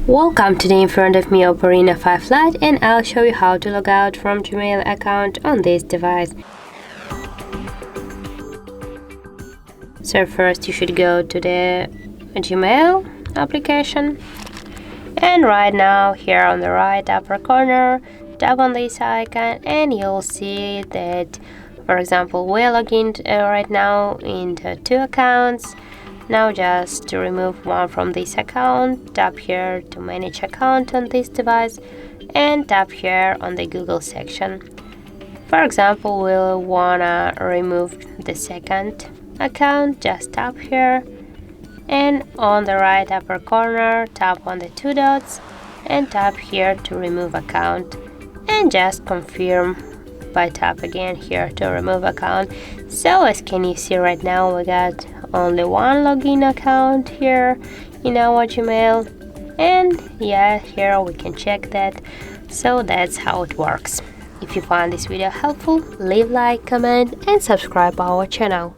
Welcome. Today in front of me Oppo Reno 5 Lite, and I'll show you how to log out from Gmail account on this device. So first you should go to the Gmail application, and right now here on the right upper corner tap on this icon and you'll see that, for example, we're logged in right now into 2 accounts. Now just to remove one from this account, tap here to manage account on this device and tap here on the Google section. For example, we'll wanna remove the second account, just tap here and on the right upper corner tap on the 2 dots and tap here to remove account and just confirm by tap again here to remove account. So as can you see right now, we got only one login account here in our Gmail, and yeah, here we can check that. So that's how it works. If you found this video helpful, leave like, comment and subscribe our channel.